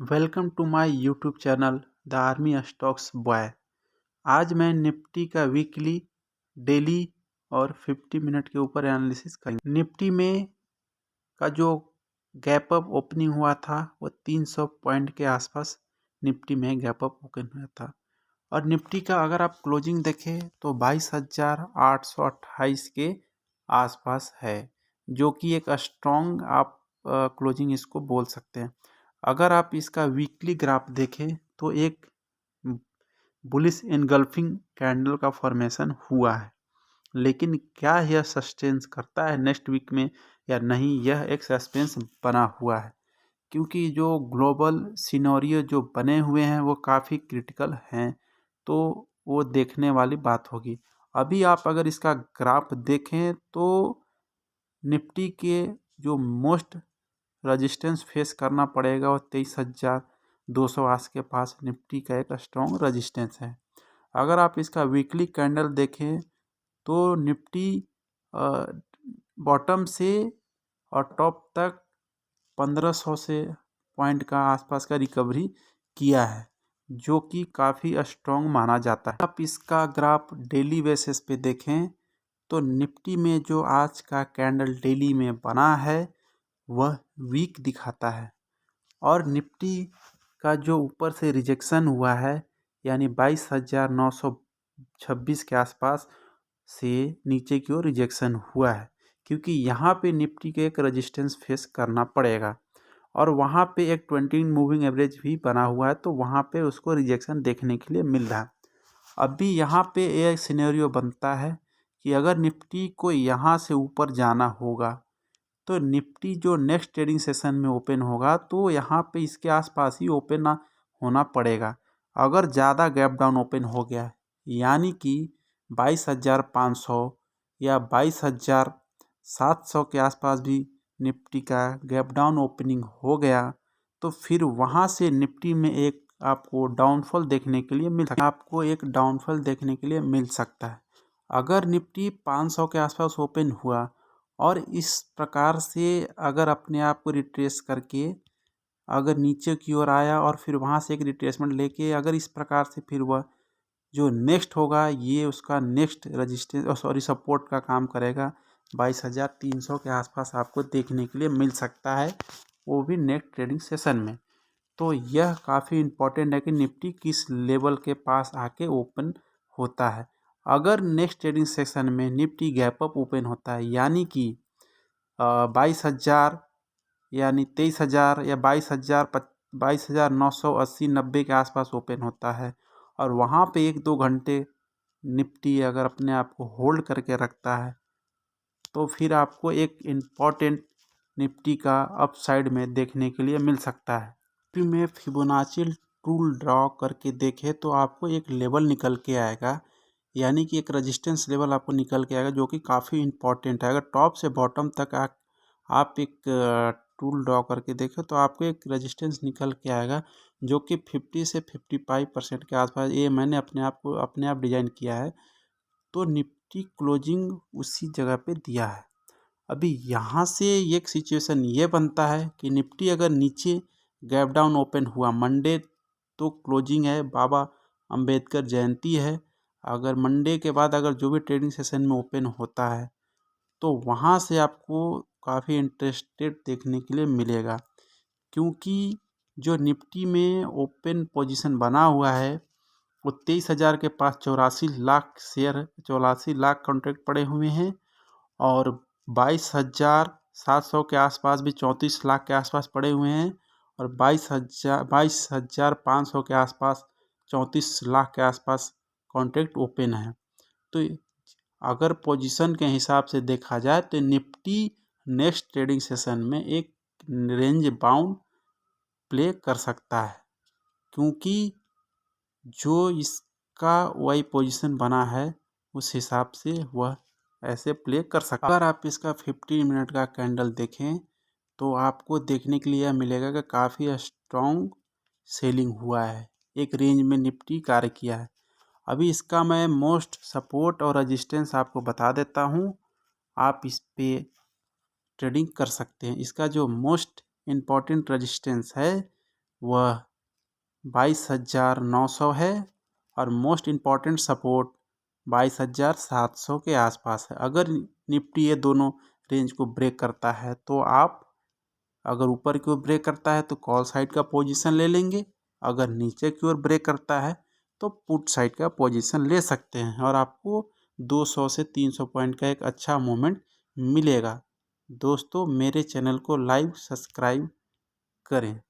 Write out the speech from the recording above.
Welcome to my YouTube channel the army stocks boy. आज मैं Nifty का weekly, daily और 50 मिनट के ऊपर एनालिसिस करेंगे। निफ्टी में का जो गैप अप ओपनिंग हुआ था वो 300 पॉइंट के आसपास निफ्टी में गैप अप ओपन हुआ था। और निफ्टी का अगर आप क्लोजिंग देखें तो 22,828 के आसपास है, जो कि एक स्ट्रॉन्ग आप क्लोजिंग इसको बोल सकते हैं। अगर आप इसका वीकली ग्राफ देखें तो एक बुलिश इनगल्फिंग कैंडल का फॉर्मेशन हुआ है, लेकिन क्या यह सस्टेंस करता है नेक्स्ट वीक में या नहीं, यह एक सस्पेंस बना हुआ है। क्योंकि जो ग्लोबल सिनेरियो जो बने हुए हैं वो काफ़ी क्रिटिकल हैं, तो वो देखने वाली बात होगी। अभी आप अगर इसका ग्राफ देखें तो निफ्टी के जो मोस्ट रजिस्टेंस फेस करना पड़ेगा वो 23,208 के पास निफ्टी का एक स्ट्रॉन्ग रजिस्टेंस है। अगर आप इसका वीकली कैंडल देखें तो निफ्टी बॉटम से और टॉप तक 1500 से पॉइंट का आसपास का रिकवरी किया है, जो कि काफ़ी स्ट्रॉन्ग माना जाता है। आप इसका ग्राफ डेली बेसिस पे देखें तो निफ्टी में जो आज का कैंडल डेली में बना है वह वीक दिखाता है, और निफ्टी का जो ऊपर से रिजेक्शन हुआ है यानी 22,926 के आसपास से नीचे की ओर रिजेक्शन हुआ है, क्योंकि यहाँ पे निफ्टी के एक रेजिस्टेंस फेस करना पड़ेगा और वहाँ पे एक 20 मूविंग एवरेज भी बना हुआ है, तो वहाँ पे उसको रिजेक्शन देखने के लिए मिल रहा है। अभी यहाँ पे एक सिनेरियो बनता है कि अगर निफ्टी को यहाँ से ऊपर जाना होगा तो निफ्टी जो नेक्स्ट ट्रेडिंग सेशन में ओपन होगा तो यहाँ पे इसके आसपास ही ओपन होना पड़ेगा। अगर ज़्यादा गैप डाउन ओपन हो गया यानी कि 22,500 या 22,700 के आसपास भी निफ्टी का गैप डाउन ओपनिंग हो गया तो फिर वहाँ से निफ्टी में एक आपको डाउनफॉल देखने के लिए मिल सकता है। अगर निफ्टी 500 के आसपास ओपन हुआ और इस प्रकार से अगर अपने आप को रिट्रेस करके अगर नीचे की ओर आया और फिर वहाँ से एक रिट्रेसमेंट लेके अगर इस प्रकार से फिर वह जो नेक्स्ट होगा ये उसका नेक्स्ट रजिस्टेंस सपोर्ट का काम करेगा, 22,300 के आसपास आपको देखने के लिए मिल सकता है, वो भी नेक्स्ट ट्रेडिंग सेशन में। तो यह काफ़ी इम्पोर्टेंट है कि निफ्टी किस लेवल के पास आके ओपन होता है। अगर नेक्स्ट ट्रेडिंग सेशन में निफ्टी गैप अप ओपन होता है यानी कि 22,000 यानी 23,000 या 22,980-90 के आसपास ओपन होता है और वहाँ पे 1-2 घंटे निफ्टी अगर अपने आप को होल्ड करके रखता है तो फिर आपको एक इम्पॉर्टेंट निफ्टी का अपसाइड में देखने के लिए मिल सकता है। निफ्टी में फिबोनाची टूल ड्रॉ करके देखें तो आपको एक लेवल निकल के आएगा, यानी कि एक रेजिस्टेंस लेवल आपको निकल के आएगा, जो कि काफ़ी इम्पॉर्टेंट है। अगर टॉप से बॉटम तक आप एक टूल ड्रॉ करके देखें तो आपको एक रेजिस्टेंस निकल के आएगा, जो कि 50 से 55% के आसपास, ये मैंने अपने आप डिजाइन किया है। तो निफ्टी क्लोजिंग उसी जगह पे दिया है। अभी यहाँ से एक सिचुएशन ये बनता है कि निफ्टी अगर नीचे गैप डाउन ओपन हुआ, मंडे तो क्लोजिंग है, बाबा अंबेडकर जयंती है, अगर मंडे के बाद अगर जो भी ट्रेडिंग सेशन में ओपन होता है तो वहाँ से आपको काफ़ी इंटरेस्टेड देखने के लिए मिलेगा, क्योंकि जो निफ्टी में ओपन पोजीशन बना हुआ है वो 23,000 के पास 84 लाख कॉन्ट्रैक्ट पड़े हुए हैं और 22,700 के आसपास भी 34 लाख के आसपास पड़े हुए हैं और 22,500 के आसपास 34 लाख के आसपास कॉन्ट्रैक्ट ओपन है। तो अगर पोजीशन के हिसाब से देखा जाए तो निफ्टी नेक्स्ट ट्रेडिंग सेशन में एक रेंज बाउंड प्ले कर सकता है, क्योंकि जो इसका वाई पोजीशन बना है उस हिसाब से वह ऐसे प्ले कर सकता है। अगर आप इसका 15 मिनट का कैंडल देखें तो आपको देखने के लिए मिलेगा कि काफ़ी स्ट्रॉन्ग सेलिंग हुआ है, एक रेंज में निफ्टी कार्य किया है। अभी इसका मैं मोस्ट सपोर्ट और रेजिस्टेंस आपको बता देता हूँ, आप इस पे ट्रेडिंग कर सकते हैं। इसका जो मोस्ट इम्पॉर्टेंट रेजिस्टेंस है वह 22,900 है और मोस्ट इम्पॉर्टेंट सपोर्ट 22,700 के आसपास है। अगर निफ्टी ये दोनों रेंज को ब्रेक करता है तो आप, अगर ऊपर की ओर ब्रेक करता है तो कॉल साइड का पोजीशन ले लेंगे, अगर नीचे की ओर ब्रेक करता है तो पुट साइड का पोजीशन ले सकते हैं और आपको 200 से 300 पॉइंट का एक अच्छा मूवमेंट मिलेगा। दोस्तों, मेरे चैनल को लाइक सब्सक्राइब करें।